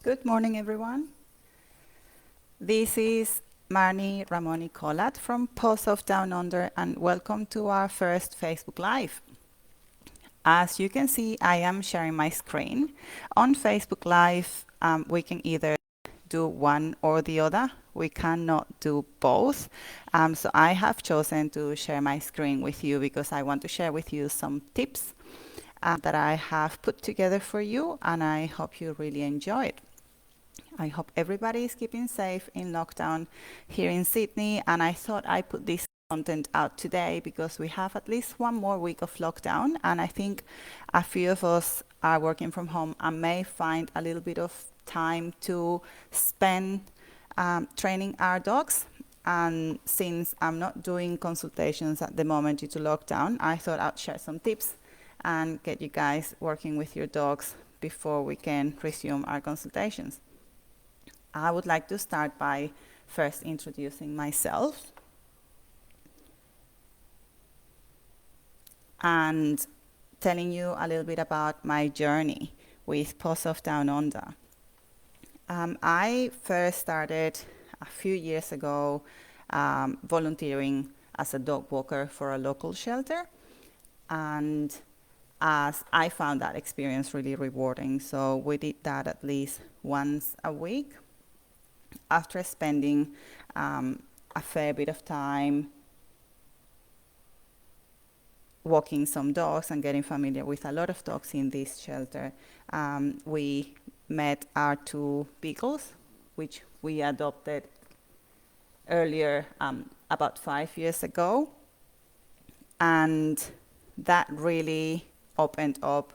Good morning, everyone. This is Marnie Ramoni Colat from Post of Down Under, and welcome to our first Facebook Live. As you can see, I am sharing my screen. On Facebook Live, we can either do one or the other. We cannot do both. So I have chosen to share my screen with you because I want to share with you some tips that I have put together for you, and I hope you really enjoy it. I hope everybody is keeping safe in lockdown here in Sydney, and I thought I put this content out today because we have at least one more week of lockdown, and I think a few of us are working from home and may find a little bit of time to spend training our dogs. And since I'm not doing consultations at the moment due to lockdown, I thought I'd share some tips and get you guys working with your dogs before we can resume our consultations. I would like to start by first introducing myself and telling you a little bit about my journey with Post of Down Under. I first started a few years ago volunteering as a dog walker for a local shelter, and as I found that experience really rewarding, so we did that at least once a week. After spending a fair bit of time walking some dogs and getting familiar with a lot of dogs in this shelter, we met our two beagles, which we adopted earlier, about 5 years ago. And that really opened up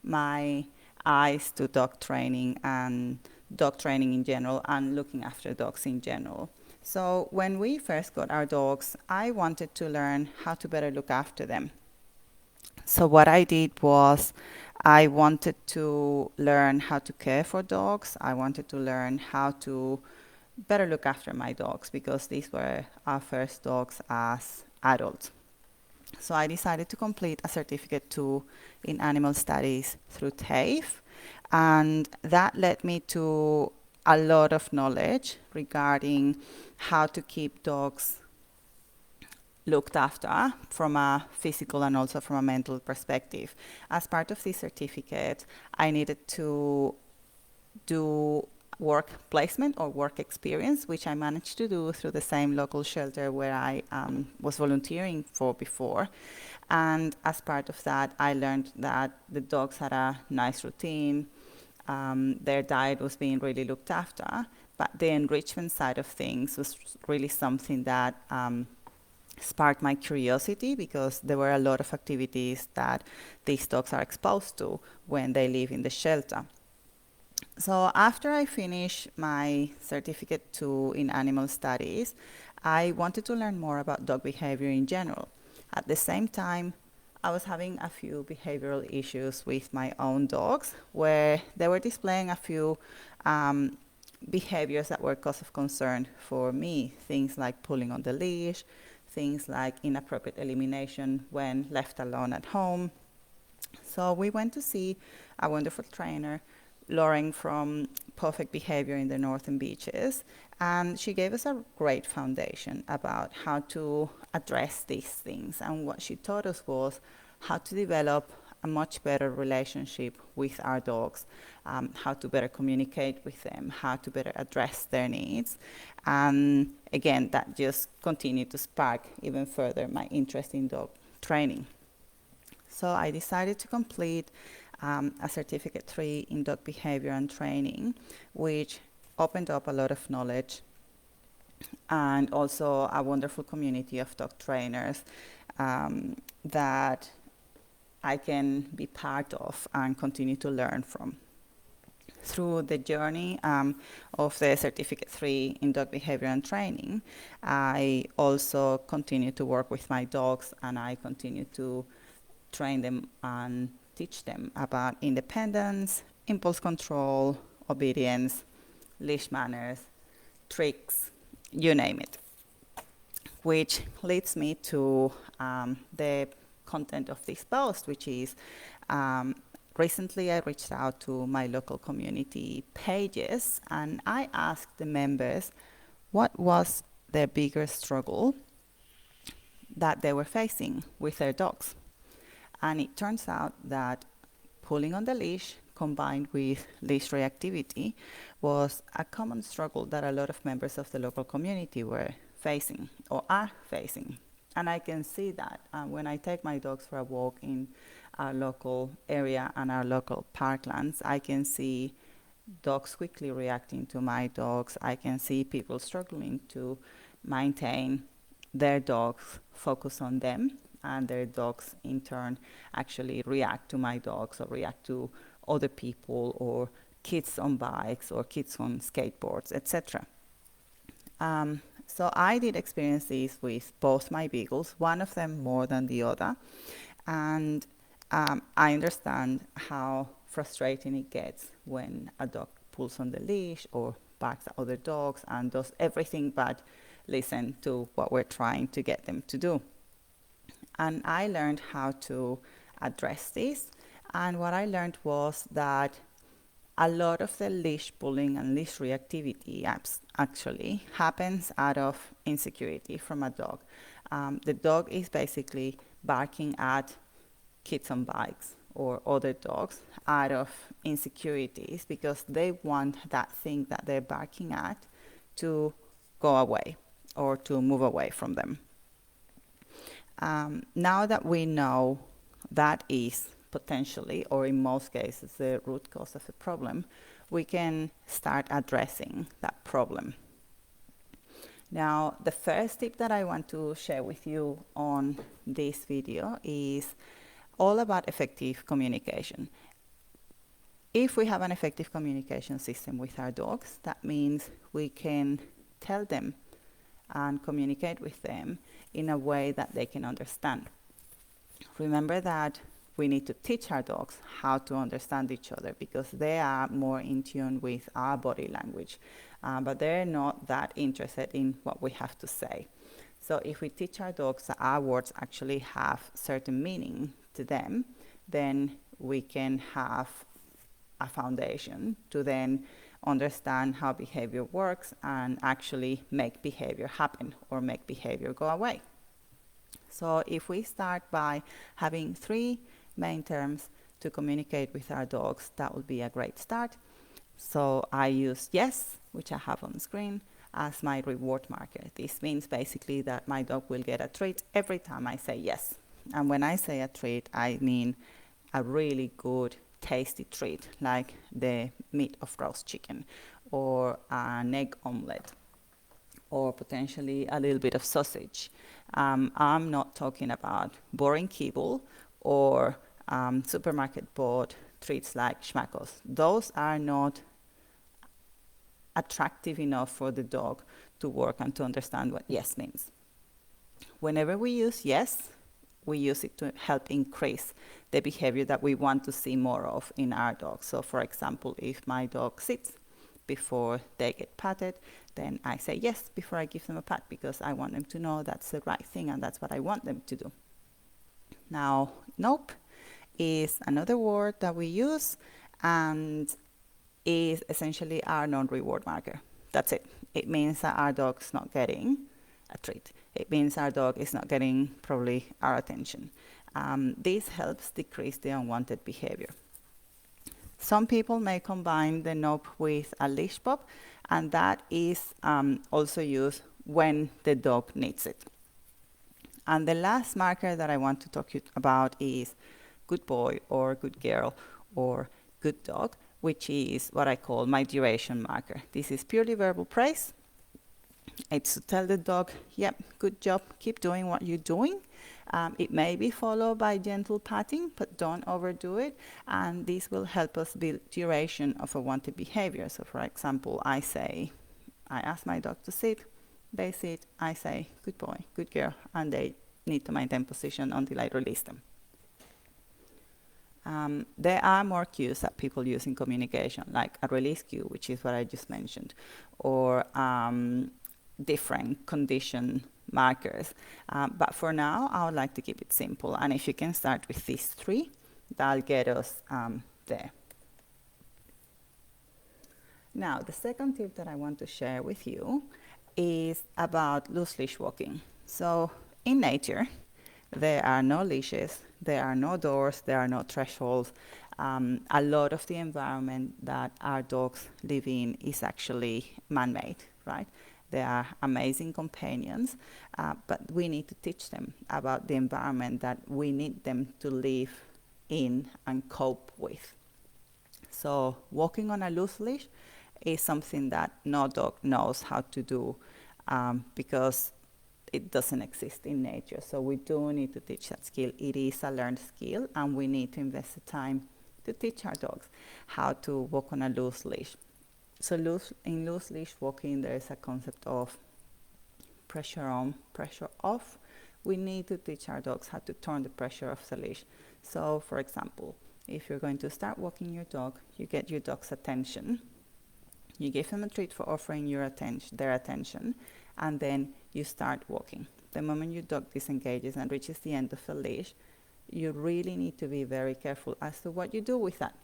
my eyes to dog training and dog training in general and looking after dogs in general. So when we first got our dogs, I wanted to learn how to better look after them. So what I did was I wanted to learn how to care for dogs. I wanted to learn how to better look after my dogs because these were our first dogs as adults. So I decided to complete a Certificate 2 in Animal Studies through TAFE, and that led me to a lot of knowledge regarding how to keep dogs looked after from a physical and also from a mental perspective. As part of this certificate, I needed to do work placement or work experience, which I managed to do through the same local shelter where I was volunteering for before. And as part of that, I learned that the dogs had a nice routine. Their diet was being really looked after, but the enrichment side of things was really something that sparked my curiosity because there were a lot of activities that these dogs are exposed to when they live in the shelter. So after I finished my Certificate 2 in Animal Studies, I wanted to learn more about dog behavior in general. At the same time, I was having a few behavioral issues with my own dogs where they were displaying a few behaviors that were cause of concern for me. Things like pulling on the leash, things like inappropriate elimination when left alone at home. So we went to see a wonderful trainer, Lauren from Perfect Behavior in the Northern Beaches, and she gave us a great foundation about how to address these things. And what she taught us was how to develop a much better relationship with our dogs, how to better communicate with them, how to better address their needs. And again, that just continued to spark even further my interest in dog training. So I decided to complete a Certificate 3 in Dog Behavior and Training, which opened up a lot of knowledge and also a wonderful community of dog trainers that I can be part of and continue to learn from. Through the journey of the Certificate 3 in Dog Behavior and Training, I also continue to work with my dogs, and I continue to train them and teach them about independence, impulse control, obedience, leash manners, tricks, you name it. Which leads me to the content of this post, which is recently I reached out to my local community pages and I asked the members what was their biggest struggle that they were facing with their dogs. And it turns out that pulling on the leash combined with leash reactivity was a common struggle that a lot of members of the local community were facing or are facing. And I can see that when I take my dogs for a walk in our local area and our local parklands, I can see dogs quickly reacting to my dogs. I can see people struggling to maintain their dogs, focus on them, and their dogs in turn actually react to my dogs or react to other people or kids on bikes or kids on skateboards, etc. So I did experience this with both my beagles, one of them more than the other, and I understand how frustrating it gets when a dog pulls on the leash or barks at other dogs and does everything but listen to what we're trying to get them to do. And I learned how to address this. And what I learned was that a lot of the leash pulling and leash reactivity actually happens out of insecurity from a dog. The dog is basically barking at kids on bikes or other dogs out of insecurities because they want that thing that they're barking at to go away or to move away from them. Now that we know that is potentially, or in most cases, the root cause of the problem, we can start addressing that problem. Now, the first tip that I want to share with you on this video is all about effective communication. If we have an effective communication system with our dogs, that means we can tell them and communicate with them in a way that they can understand. Remember that we need to teach our dogs how to understand each other because they are more in tune with our body language, but they're not that interested in what we have to say. So if we teach our dogs that our words actually have certain meaning to them, then we can have a foundation to then understand how behavior works and actually make behavior happen or make behavior go away. So if we start by having 3 main terms to communicate with our dogs, that would be a great start. So I use yes, which I have on the screen, as my reward marker. This means basically that my dog will get a treat every time I say yes. And when I say a treat, I mean a really good, tasty treat, like the meat of roast chicken, or an egg omelette, or potentially a little bit of sausage. I'm not talking about boring kibble or supermarket bought treats like schmackos. Those are not attractive enough for the dog to work and to understand what yes means. Whenever we use yes, we use it to help increase the behavior that we want to see more of in our dogs. So for example, if my dog sits before they get patted, then I say yes before I give them a pat because I want them to know that's the right thing and that's what I want them to do. Now, nope is another word that we use and is essentially our non-reward marker. That's it. It means that our dog's not getting a treat. It means our dog is not getting probably our attention. This helps decrease the unwanted behavior. Some people may combine the nope with a leash pop, and that is also used when the dog needs it. And the last marker that I want to talk to you about is good boy or good girl or good dog, which is what I call my duration marker. This is purely verbal praise. It's to tell the dog, yep, good job, keep doing what you're doing. It may be followed by gentle patting, but don't overdo it. And this will help us build duration of a wanted behavior. So for example, I ask my dog to sit, they sit, I say, good boy, good girl, and they need to maintain position until I release them. There are more cues that people use in communication, like a release cue, which is what I just mentioned, or different condition markers. But for now, I would like to keep it simple. And if you can start with these 3, that'll get us there. Now, the second tip that I want to share with you is about loose leash walking. So in nature, there are no leashes, there are no doors, there are no thresholds. A lot of the environment that our dogs live in is actually man-made, right? They are amazing companions, but we need to teach them about the environment that we need them to live in and cope with. So walking on a loose leash is something that no dog knows how to do because it doesn't exist in nature. So we do need to teach that skill. It is a learned skill, and we need to invest the time to teach our dogs how to walk on a loose leash. So in loose leash walking, there is a concept of pressure on, pressure off. We need to teach our dogs how to turn the pressure of the leash. So for example, if you're going to start walking your dog, you get your dog's attention. You give them a treat for offering their attention, and then you start walking. The moment your dog disengages and reaches the end of the leash, you really need to be very careful as to what you do with that.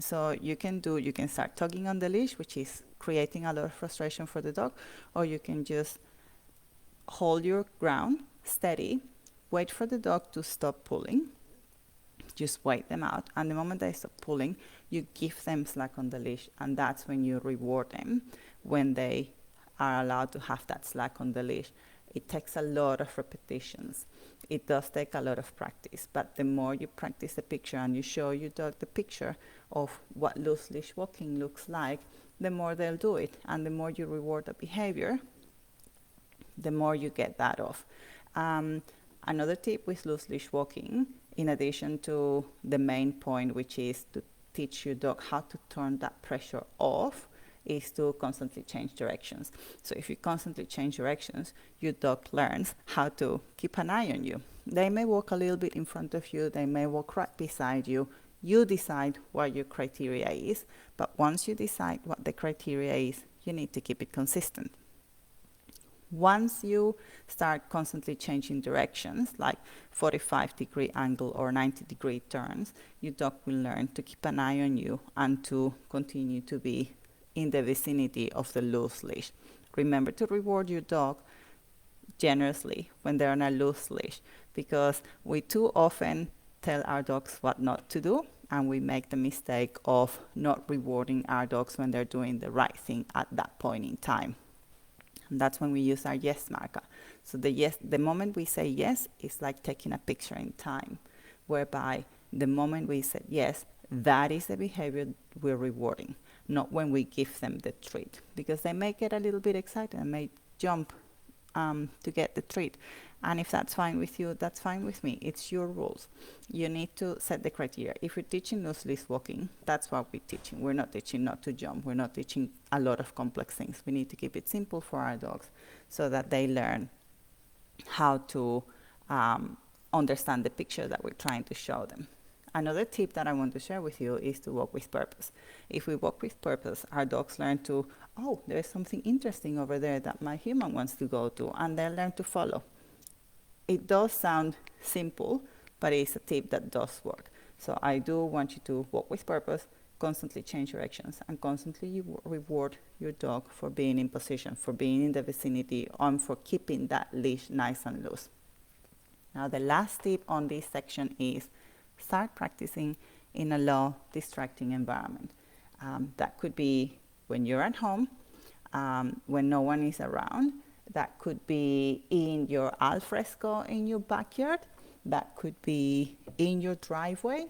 So you can start tugging on the leash, which is creating a lot of frustration for the dog, or you can just hold your ground steady, wait for the dog to stop pulling, just wait them out, and the moment they stop pulling, you give them slack on the leash, and that's when you reward them when they are allowed to have that slack on the leash. It takes a lot of repetitions. It does take a lot of practice, but the more you practice the picture and you show your dog the picture of what loose leash walking looks like, the more they'll do it, and the more you reward the behavior, the more you get that off. Another tip with loose leash walking, in addition to the main point, which is to teach your dog how to turn that pressure off, is to constantly change directions. So if you constantly change directions, your dog learns how to keep an eye on you. They may walk a little bit in front of you, they may walk right beside you. You decide what your criteria is, but once you decide what the criteria is, you need to keep it consistent. Once you start constantly changing directions, like 45-degree angle or 90-degree turns, your dog will learn to keep an eye on you and to continue to be in the vicinity of the loose leash. Remember to reward your dog generously when they're on a loose leash, because we too often tell our dogs what not to do, and we make the mistake of not rewarding our dogs when they're doing the right thing at that point in time. And that's when we use our yes marker. So the moment we say yes, it's like taking a picture in time, whereby the moment we said yes, that is the behavior we're rewarding, not when we give them the treat, because they may get a little bit excited and may jump to get the treat. And if that's fine with you, that's fine with me. It's your rules. You need to set the criteria. If you're teaching loose leash walking, that's what we're teaching. We're not teaching not to jump. We're not teaching a lot of complex things. We need to keep it simple for our dogs so that they learn how to understand the picture that we're trying to show them. Another tip that I want to share with you is to walk with purpose. If we walk with purpose, our dogs learn to, oh, there's something interesting over there that my human wants to go to, and they'll learn to follow. It does sound simple, but it's a tip that does work. So I do want you to walk with purpose, constantly change directions, and constantly reward your dog for being in position, for being in the vicinity, and for keeping that leash nice and loose. Now, the last tip on this section is start practicing in a low, distracting environment. That could be when you're at home, when no one is around. That could be in your alfresco in your backyard. That could be in your driveway.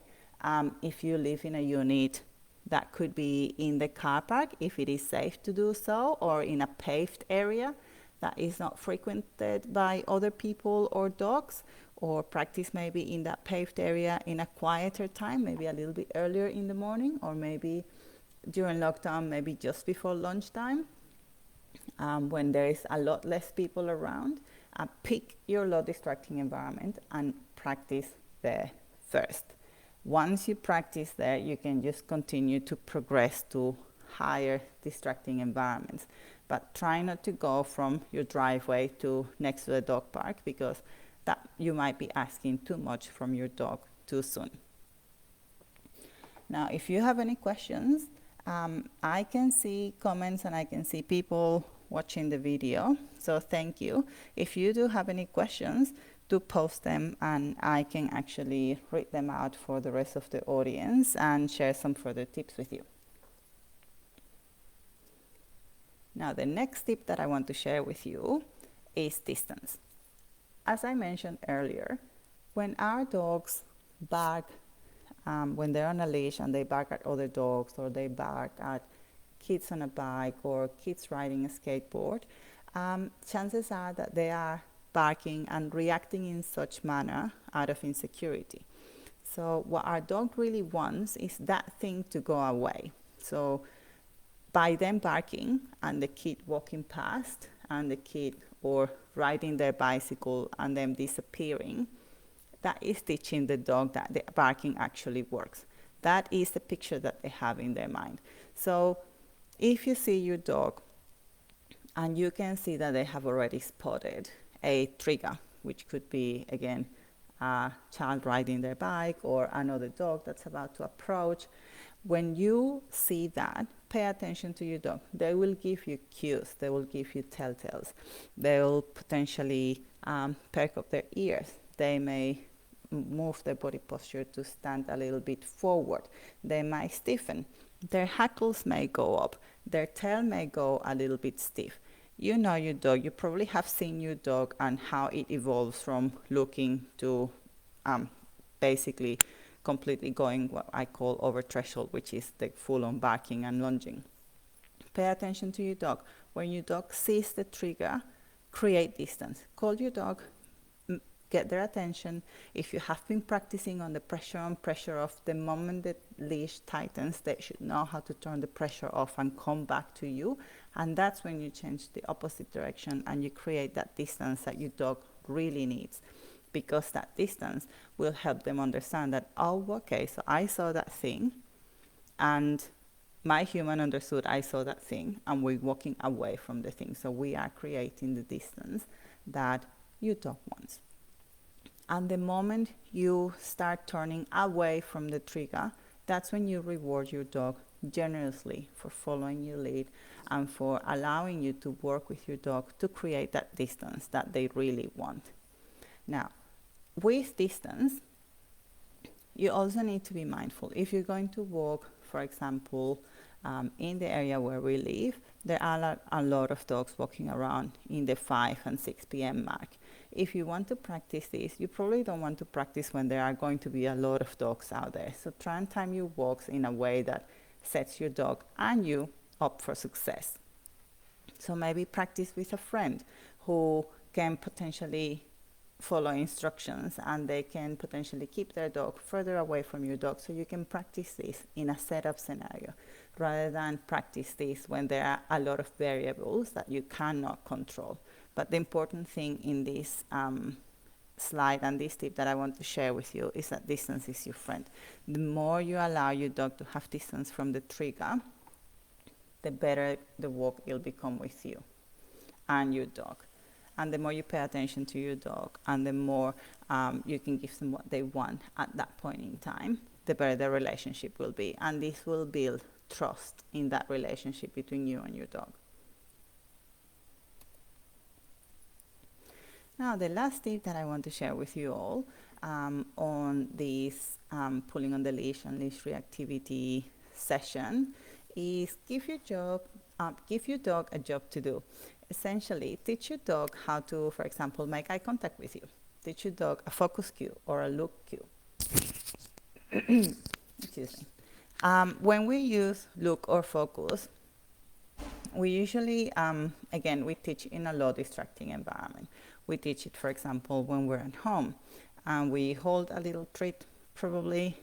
If you live in a unit, that could be in the car park if it is safe to do so, or in a paved area that is not frequented by other people or dogs, or practice maybe in that paved area in a quieter time, maybe a little bit earlier in the morning, or maybe during lockdown, maybe just before lunchtime. When there is a lot less people around, pick your low distracting environment and practice there first. Once you practice there, you can just continue to progress to higher distracting environments. But try not to go from your driveway to next to the dog park, because that you might be asking too much from your dog too soon. Now, if you have any questions, I can see comments and I can see people watching the video. So thank you. If you do have any questions, do post them and I can actually read them out for the rest of the audience and share some further tips with you. Now, the next tip that I want to share with you is distance. As I mentioned earlier, when our dogs bark, when they're on a leash and they bark at other dogs, or they bark at kids on a bike or kids riding a skateboard, chances are that they are barking and reacting in such manner out of insecurity. So what our dog really wants is that thing to go away. So by them barking and the kid walking past and the kid or riding their bicycle and them disappearing, that is teaching the dog that the barking actually works. That is the picture that they have in their mind. So if you see your dog and you can see that they have already spotted a trigger, which could be, again, a child riding their bike or another dog that's about to approach, when you see that, pay attention to your dog. They will give you cues. They will give you telltales. They will potentially perk up their ears. They may move their body posture to stand a little bit forward. They might stiffen. Their hackles may go up. Their tail may go a little bit stiff. You know your dog. You probably have seen your dog and how it evolves from looking to basically completely going what I call over threshold, which is the full-on barking and lunging. Pay attention to your dog. When your dog sees the trigger, create distance. Call your dog, get their attention. If you have been practicing on the pressure on, pressure off, the moment the leash tightens, they should know how to turn the pressure off and come back to you. And that's when you change the opposite direction and you create that distance that your dog really needs. Because that distance will help them understand that, oh, okay, so I saw that thing and my human understood I saw that thing and we're walking away from the thing. So we are creating the distance that your dog wants. And the moment you start turning away from the trigger, that's when you reward your dog generously for following your lead and for allowing you to work with your dog to create that distance that they really want. Now, with distance, you also need to be mindful. If you're going to walk, for example, in the area where we live, there are a lot of dogs walking around in the 5 and 6 p.m. mark. If you want to practice this, you probably don't want to practice when there are going to be a lot of dogs out there. So try and time your walks in a way that sets your dog and you up for success. So maybe practice with a friend who can potentially follow instructions and they can potentially keep their dog further away from your dog, so you can practice this in a setup scenario rather than practice this when there are a lot of variables that you cannot control. But the important thing in this slide and this tip that I want to share with you is that distance is your friend. The more you allow your dog to have distance from the trigger, the better the walk will become with you and your dog. And the more you pay attention to your dog and the more you can give them what they want at that point in time, the better the relationship will be. And this will build trust in that relationship between you and your dog. Now, the last tip that I want to share with you all on this pulling on the leash and leash reactivity session is give your dog a job to do. Essentially, teach your dog how to, for example, make eye contact with you. Teach your dog a focus cue or a look cue. Excuse me. When we use look or focus, we usually, again, we teach in a low distracting environment. We teach it, for example, when we're at home and we hold a little treat probably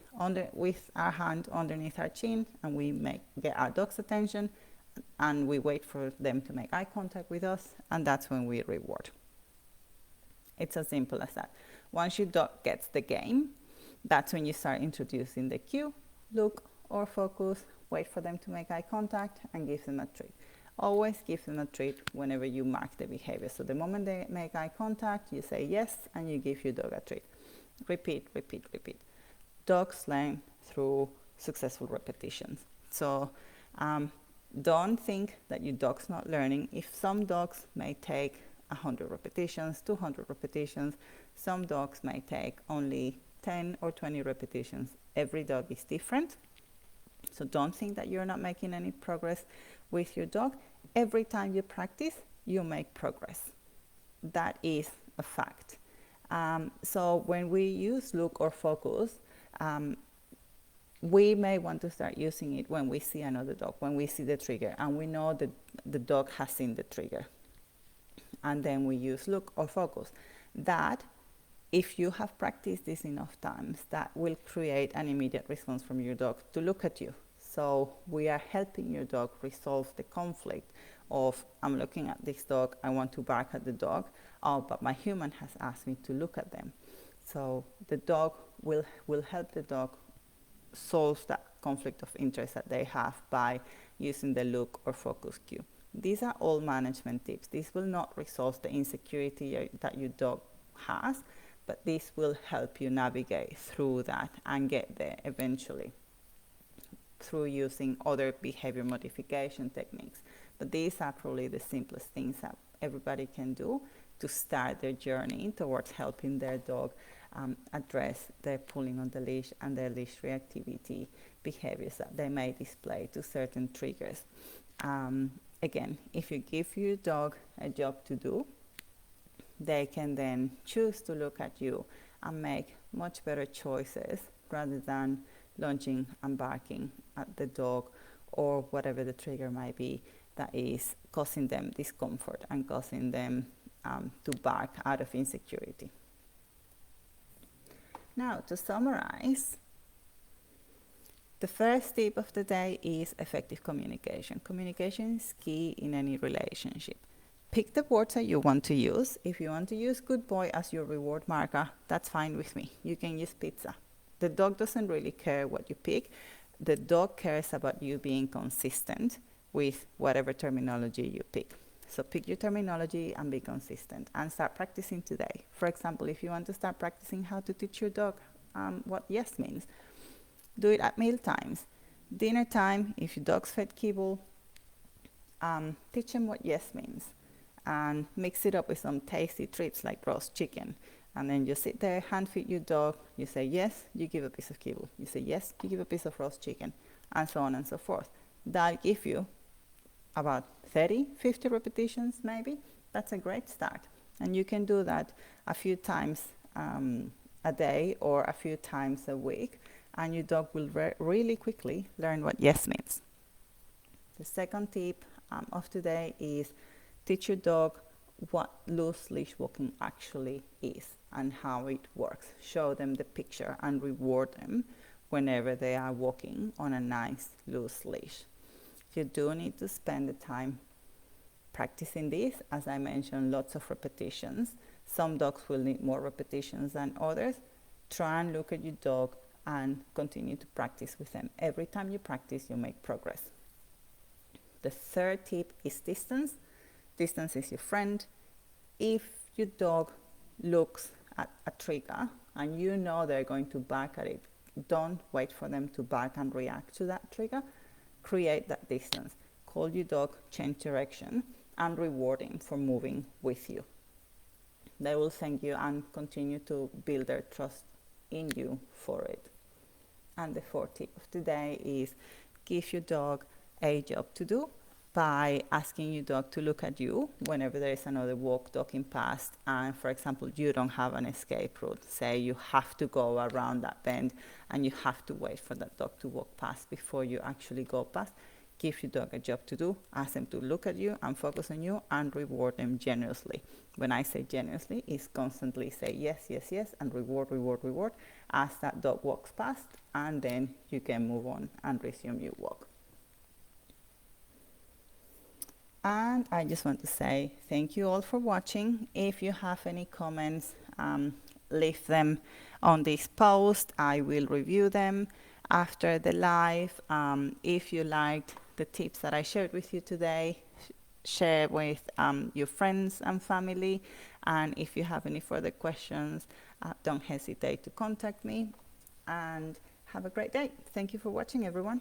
with our hand underneath our chin and we get our dog's attention and we wait for them to make eye contact with us, and that's when we reward. It's as simple as that. Once your dog gets the game, that's when you start introducing the cue, look or focus, wait for them to make eye contact, and give them a treat. Always give them a treat whenever you mark the behavior. So the moment they make eye contact, you say yes, and you give your dog a treat. Repeat, repeat, repeat. Dogs learn through successful repetitions. So don't think that your dog's not learning. If some dogs may take 100 repetitions, 200 repetitions, some dogs may take only 10 or 20 repetitions. Every dog is different. So don't think that you're not making any progress with your dog. Every time you practice, you make progress. That is a fact. So when we use look or focus, we may want to start using it when we see another dog, when we see the trigger, and we know that the dog has seen the trigger. And then we use look or focus. That, if you have practiced this enough times, that will create an immediate response from your dog to look at you. So we are helping your dog resolve the conflict of, I'm looking at this dog, I want to bark at the dog, oh, but my human has asked me to look at them. So the dog will help the dog solve that conflict of interest that they have by using the look or focus cue. These are all management tips. This will not resolve the insecurity that your dog has, but this will help you navigate through that and get there eventually through using other behavior modification techniques. But these are probably the simplest things that everybody can do to start their journey towards helping their dog address their pulling on the leash and their leash reactivity behaviors that they may display to certain triggers. Again, if you give your dog a job to do, they can then choose to look at you and make much better choices rather than lunging and barking at the dog or whatever the trigger might be that is causing them discomfort and causing them to bark out of insecurity. Now, to summarize, the first tip of the day is effective communication. Communication is key in any relationship. Pick the words that you want to use. If you want to use good boy as your reward marker, that's fine with me. You can use pizza. The dog doesn't really care what you pick. The dog cares about you being consistent with whatever terminology you pick. So pick your terminology and be consistent and start practicing today. For example, if you want to start practicing how to teach your dog what yes means, do it at meal times. Dinner time, if your dog's fed kibble, teach them what yes means and mix it up with some tasty treats like roast chicken. And then you sit there, hand feed your dog, you say yes, you give a piece of kibble. You say yes, you give a piece of roast chicken, and so on and so forth. That'll give you about 30, 50 repetitions maybe. That's a great start. And you can do that a few times a day or a few times a week, and your dog will really quickly learn what yes means. The second tip of today is teach your dog what loose leash walking actually is and how it works. Show them the picture and reward them whenever they are walking on a nice loose leash. You do need to spend the time practicing this. As I mentioned, lots of repetitions. Some dogs will need more repetitions than others. Try and look at your dog and continue to practice with them. Every time you practice, you make progress. The third tip is distance. Distance is your friend. If your dog looks at a trigger and you know they're going to bark at it, don't wait for them to bark and react to that trigger. Create that distance. Call your dog, change direction, and reward him for moving with you. They will thank you and continue to build their trust in you for it. And the fourth tip of today is give your dog a job to do by asking your dog to look at you whenever there is another walk talking past, and for example you don't have an escape route. Say you have to go around that bend and you have to wait for that dog to walk past before you actually go past. Give your dog a job to do, ask them to look at you and focus on you, and reward them generously. When I say generously, it's constantly say yes, yes, yes, and reward, reward, reward as that dog walks past, and then you can move on and resume your walk. And I just want to say thank you all for watching. If you have any comments, leave them on this post. I will review them after the live. If you liked the tips that I shared with you today, share with your friends and family. And if you have any further questions, don't hesitate to contact me. And have a great day. Thank you for watching, everyone.